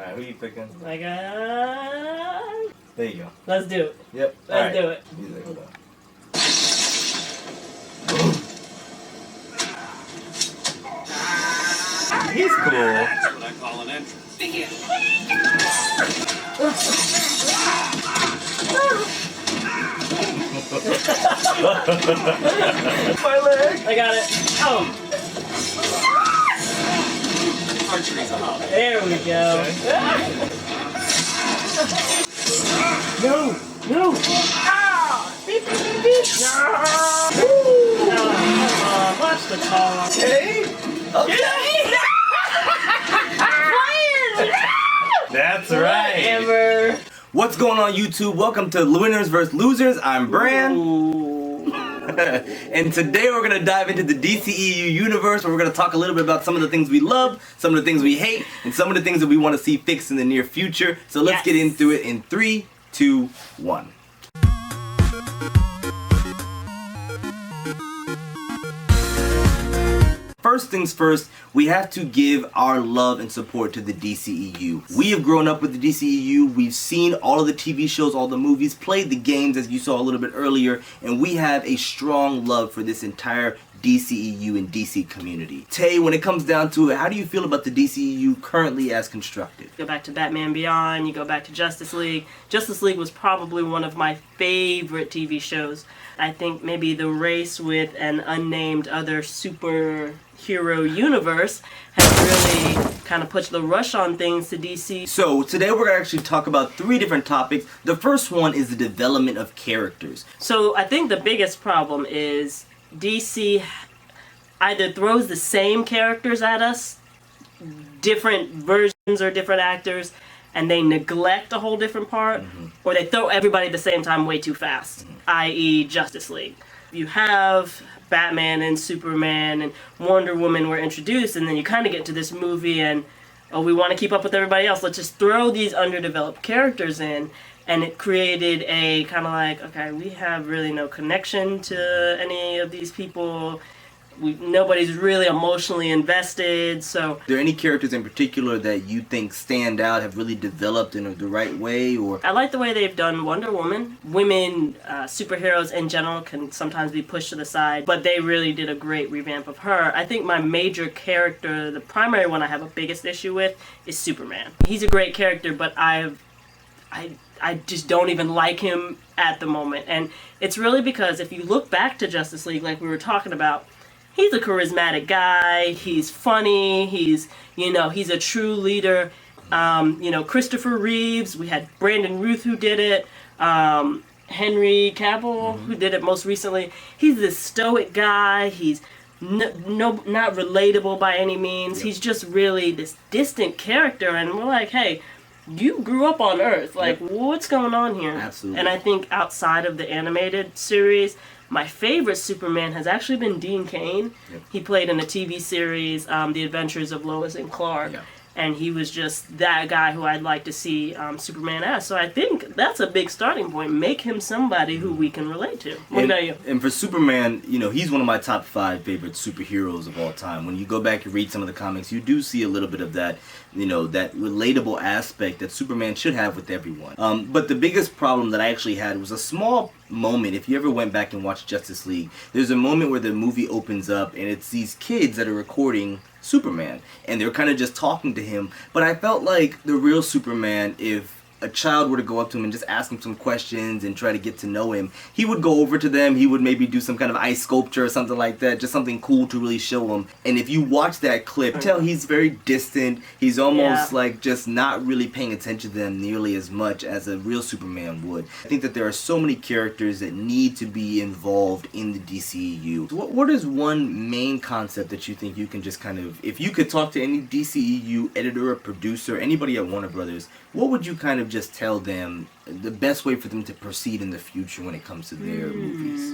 Alright, who you picking? I got... There you go. Let's do it. Yep. Let's do it. Music, hold on. He's cool. That's what I call an entrance. My leg! I got it. Oh, Archery's a hobby. there we go. No, no. Ah! Beep, beep, beep, beep. Oh, watch the car. Okay. Okay. That's right. Whatever. What's going on, YouTube? Welcome to Winners vs. Losers. I'm Bran. Ooh. And today we're going to dive into the DCEU universe, where we're going to talk a little bit about some of the things we love, some of the things we hate, and some of the things that we want to see fixed in the near future. So let's get into it in 3, 2, 1. First things first, we have to give our love and support to the DCEU. We have grown up with the DCEU, we've seen all of the TV shows, all the movies, played the games as you saw a little bit earlier, and we have a strong love for this entire DCEU and DC community. Tay, when it comes down to it, how do you feel about the DCEU currently as constructed? Go back to Batman Beyond, you go back to Justice League. Justice League was probably one of my favorite TV shows. I think maybe the race with an unnamed other superhero universe has really kind of put the rush on things to DC. So today we're going to actually talk about 3 different topics. The first one is the development of characters. So I think the biggest problem is DC either throws the same characters at us, different versions or different actors, and they neglect a whole different part, or they throw everybody at the same time way too fast, i.e. Justice League. You have Batman and Superman and Wonder Woman were introduced, and then you kind of get to this movie and, oh, we want to keep up with everybody else, let's just throw these underdeveloped characters in, and it created a kind of like, okay, we have really no connection to any of these people. Nobody's really emotionally invested, so... Are there any characters in particular that you think stand out, have really developed in the right way, or... I like the way they've done Wonder Woman. Women, superheroes in general can sometimes be pushed to the side, but they really did a great revamp of her. I think my major character, the primary one I have a biggest issue with, is Superman. He's a great character, but I just don't even like him at the moment. And it's really because if you look back to Justice League, like we were talking about, he's a charismatic guy, he's funny, he's a true leader. Christopher Reeves, we had Brandon Routh who did it, Henry Cavill who did it most recently. He's this stoic guy, he's not relatable by any means. Yep. He's just really this distant character, and we're like, hey, you grew up on Earth, like, what's going on here? Absolutely. And I think outside of the animated series, my favorite Superman has actually been Dean Cain. Yep. He played in a TV series, The Adventures of Lois and Clark. Yep. And he was just that guy who I'd like to see Superman as. So I think that's a big starting point. Make him somebody who we can relate to. What about you? And for Superman, he's one of my top 5 favorite superheroes of all time. When you go back and read some of the comics, you do see a little bit of that, that relatable aspect that Superman should have with everyone. But the biggest problem that I actually had was a small moment. If you ever went back and watched Justice League, there's a moment where the movie opens up and it's these kids that are recording Superman, and they're kind of just talking to him. But I felt like the real Superman, if a child were to go up to him and just ask him some questions and try to get to know him, he would go over to them, he would maybe do some kind of ice sculpture or something like that, just something cool to really show him. And if you watch that clip, tell he's very distant, he's almost like just not really paying attention to them nearly as much as a real Superman would. I think that there are so many characters that need to be involved in the DCEU. What is one main concept that you think you can just kind of, if you could talk to any DCEU editor or producer, anybody at Warner Brothers, what would you kind of just tell them the best way for them to proceed in the future when it comes to their movies?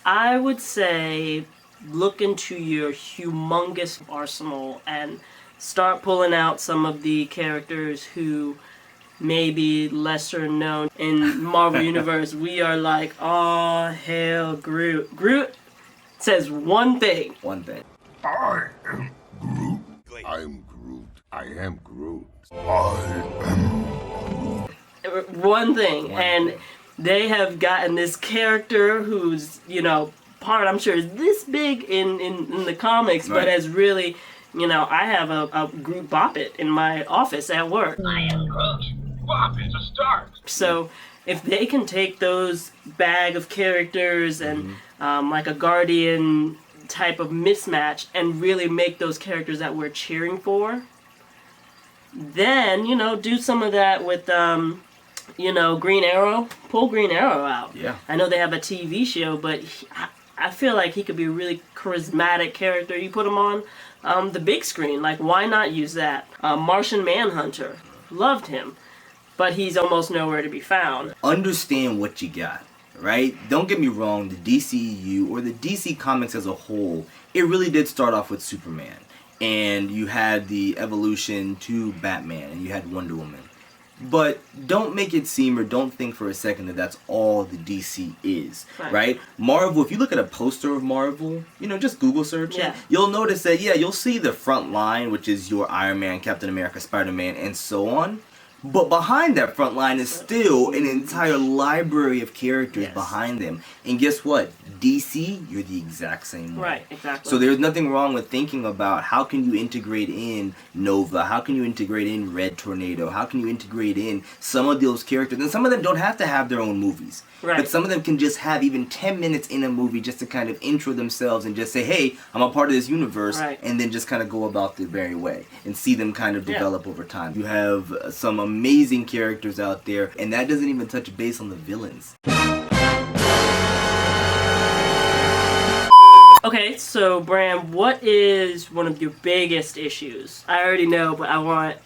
I would say look into your humongous arsenal and start pulling out some of the characters who may be lesser known. In Marvel Universe, we are like, oh, hail Groot. Groot says one thing. One thing. I am Groot. I am Groot. I am Groot. One thing, and they have gotten this character who's, part, I'm sure, is this big in the comics, but has really, I have a Groot Bop It in my office at work. I am Groot. Bop It's a start. So if they can take those bag of characters and like a Guardian type of mismatch and really make those characters that we're cheering for, then, do some of that with, Green Arrow. Pull Green Arrow out. Yeah. I know they have a TV show, but I feel like he could be a really charismatic character. You put him on the big screen. Like, why not use that? Martian Manhunter. Loved him. But he's almost nowhere to be found. Understand what you got, right? Don't get me wrong, the DCEU or the DC Comics as a whole, it really did start off with Superman. And you had the evolution to Batman, and you had Wonder Woman. But don't make it seem, or don't think for a second that that's all the DC is, right? Marvel, if you look at a poster of Marvel, just Google search it, you'll notice that, you'll see the front line, which is your Iron Man, Captain America, Spider-Man, and so on. But behind that front line is still an entire library of characters behind them. And guess what? DC, you're the exact same way. Right, exactly. So there's nothing wrong with thinking about how can you integrate in Nova, how can you integrate in Red Tornado, how can you integrate in some of those characters. And some of them don't have to have their own movies. Right. But some of them can just have even 10 minutes in a movie just to kind of intro themselves and just say, hey, I'm a part of this universe, and then just kind of go about their merry way and see them kind of develop over time. You have some amazing characters out there, and that doesn't even touch base on the villains. Okay, so Bram, what is one of your biggest issues? I already know, but I want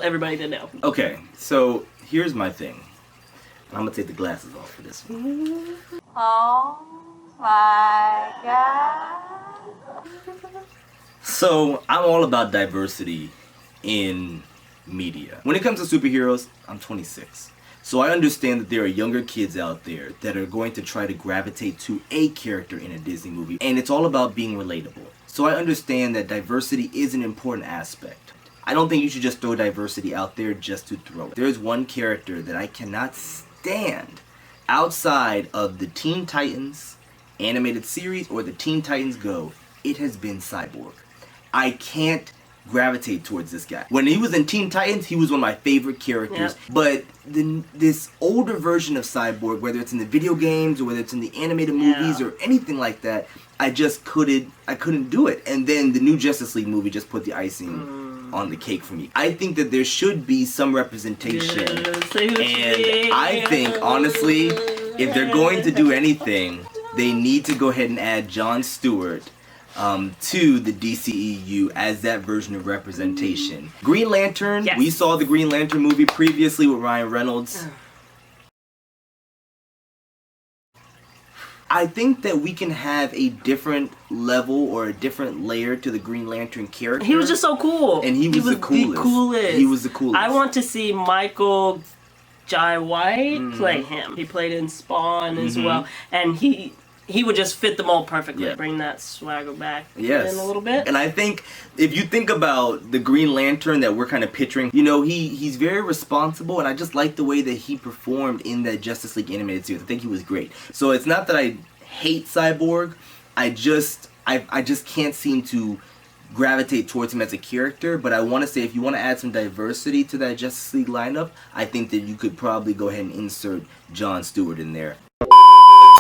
everybody to know. Okay, so here's my thing. I'm gonna take the glasses off for this one. Oh my God. So I'm all about diversity in media. When it comes to superheroes, I'm 26. So I understand that there are younger kids out there that are going to try to gravitate to a character in a Disney movie, and it's all about being relatable. So I understand that diversity is an important aspect. I don't think you should just throw diversity out there just to throw it. There's one character that I cannot stand outside of the Teen Titans animated series or the Teen Titans Go. It has been Cyborg. I can't gravitate towards this guy. When he was in Teen Titans, he was one of my favorite characters. But this older version of Cyborg, whether it's in the video games or whether it's in the animated movies or anything like that, I just couldn't do it. And then the new Justice League movie just put the icing on the cake for me. I think that there should be some representation. And I think, honestly, if they're going to do anything, they need to go ahead and add Jon Stewart to the DCEU as that version of representation. Green Lantern, we saw the Green Lantern movie previously with Ryan Reynolds. I think that we can have a different level or a different layer to the Green Lantern character. He was just so cool. And he was the coolest. He was the coolest. I want to see Michael Jai White play him. He played in Spawn as well. And he would just fit the mold perfectly. Bring that swagger back in a little bit. And I think if you think about the Green Lantern that we're kind of picturing, he's very responsible, and I just like the way that he performed in that Justice League animated series. I think he was great. So it's not that I hate Cyborg, I just can't seem to gravitate towards him as a character, but I want to say if you want to add some diversity to that Justice League lineup, I think that you could probably go ahead and insert Jon Stewart in there.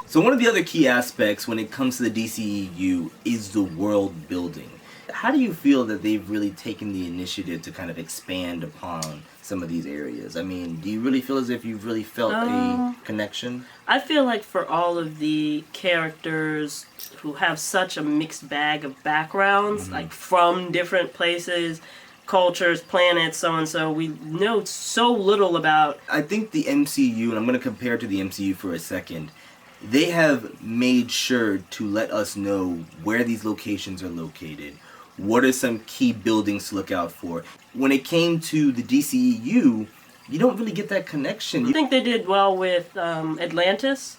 So one of the other key aspects when it comes to the DCEU is the world building. How do you feel that they've really taken the initiative to kind of expand upon some of these areas? I mean, do you really feel as if you've really felt a connection? I feel like for all of the characters who have such a mixed bag of backgrounds, like from different places, cultures, planets, so-and-so, we know so little about... I think the MCU, and I'm going to compare it to the MCU for a second, they have made sure to let us know where these locations are located. What are some key buildings to look out for? When it came to the DCEU, you don't really get that connection. I think they did well with Atlantis.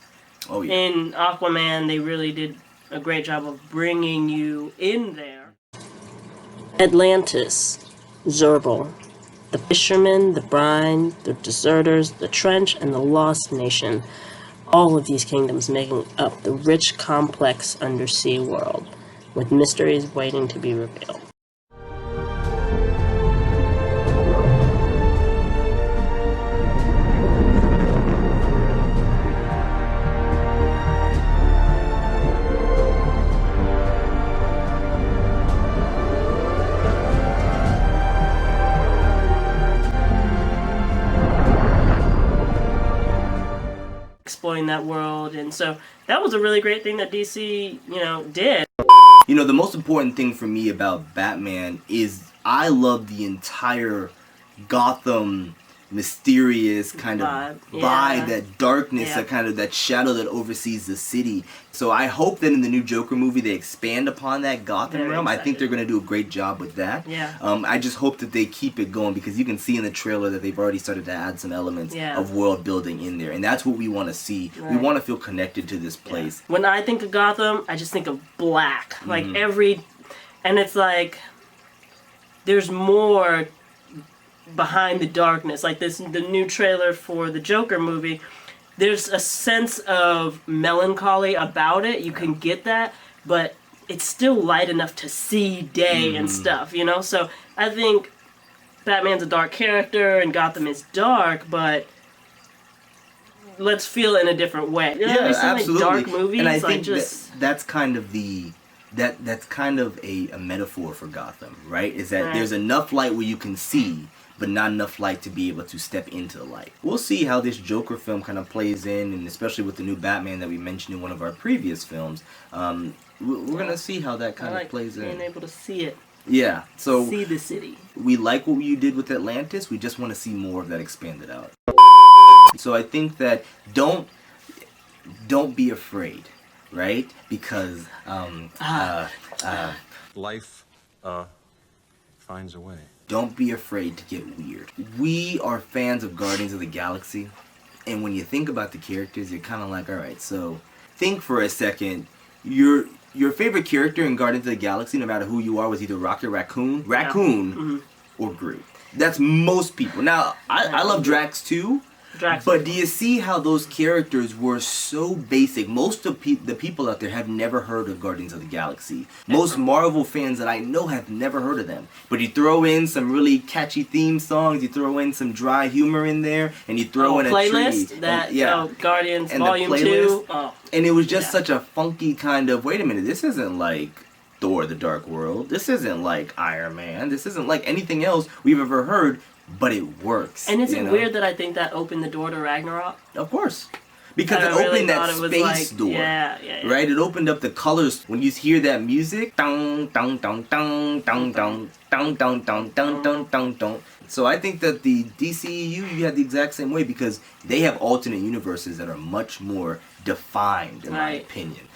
Oh, yeah. In Aquaman, they really did a great job of bringing you in there. Atlantis, Zerbal, The fishermen, the brine, the deserters, the trench, and the lost nation. All of these kingdoms making up the rich, complex undersea world, with mysteries waiting to be revealed. Exploring that world, and so that was a really great thing that DC, did. You know, the most important thing for me about Batman is I love the entire Gotham mysterious kind of vibe, that darkness, that kind of that shadow that oversees the city. So I hope that in the new Joker movie they expand upon that Gotham realm. I think they're going to do a great job with that. I just hope that they keep it going, because you can see in the trailer that they've already started to add some elements of world building in there, and that's what we want to see. We want to feel connected to this place. When I think of Gotham, I just think of black. Like and it's like there's more behind the darkness. Like the new trailer for the Joker movie, there's a sense of melancholy about it. You can get that, but it's still light enough to see day and stuff, So I think Batman's a dark character and Gotham is dark, but let's feel it in a different way. Yeah, absolutely. Like dark movies, and I think that's kind of that's kind of a metaphor for Gotham, right? Is that there's enough light where you can see, but not enough light to be able to step into the light. We'll see how this Joker film kind of plays in, and especially with the new Batman that we mentioned in one of our previous films. We're gonna see how that kind of plays in. Being able to see it. Yeah, so see the city. We like what you did with Atlantis. We just want to see more of that expanded out. So I think that don't be afraid, right? Because Life finds a way. Don't be afraid to get weird. We are fans of Guardians of the Galaxy, and when you think about the characters, you're kind of like, all right, so think for a second. Your favorite character in Guardians of the Galaxy, no matter who you are, was either Rocket Raccoon, or Groot. That's most people. Now, I love Drax too. But do you see how those characters were so basic? Most of the people out there have never heard of Guardians of the Galaxy. Most Marvel fans that I know have never heard of them. But you throw in some really catchy theme songs, you throw in some dry humor in there, and you throw in a playlist tree. Guardians and Volume 2. And it was just such a funky kind of, wait a minute, this isn't like Thor the Dark World. This isn't like Iron Man. This isn't like anything else we've ever heard. But it works. And is it weird that I think that opened the door to Ragnarok? Of course. Because it opened that space door. Right? It opened up the colors. When you hear that music, dong, dong, dong, dong, dong, dong, dong, dong, dong, dong, dong, dong, dong. So I think that the DCEU, you have the exact same way, because they have alternate universes that are much more defined, in my opinion.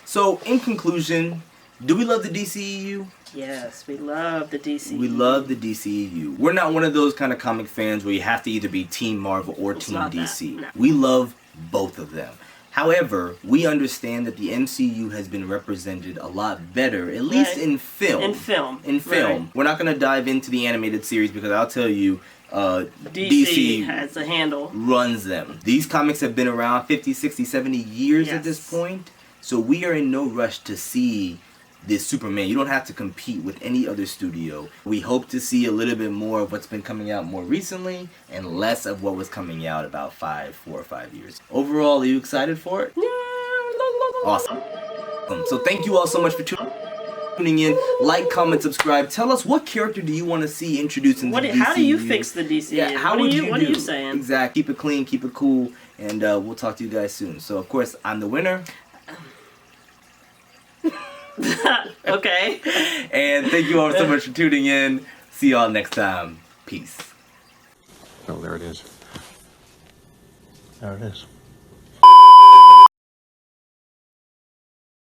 So in conclusion, do we love the DCEU? Yes, we love the DCEU. We love the DCEU. We're not one of those kind of comic fans where you have to either be Team Marvel or Team DC. No. We love both of them. However, we understand that the MCU has been represented a lot better, at least in film. In film. We're not going to dive into the animated series, because I'll tell you, DC has a handle. Runs them. These comics have been around 50, 60, 70 years at this point. So we are in no rush to see this Superman. You don't have to compete with any other studio. We hope to see a little bit more of what's been coming out more recently, and less of what was coming out about 4 or 5 years. Overall, are you excited for it? Yeah. Awesome. So thank you all so much for tuning in. Like, comment, subscribe. Tell us, what character do you want to see introduced in the DCU? How do you fix the DCU? Yeah, what are you saying? Exactly. Keep it clean, keep it cool, and we'll talk to you guys soon. So, of course, I'm the winner. Okay. And thank you all so much for tuning in. See y'all next time. Peace. Oh, there it is. There it is.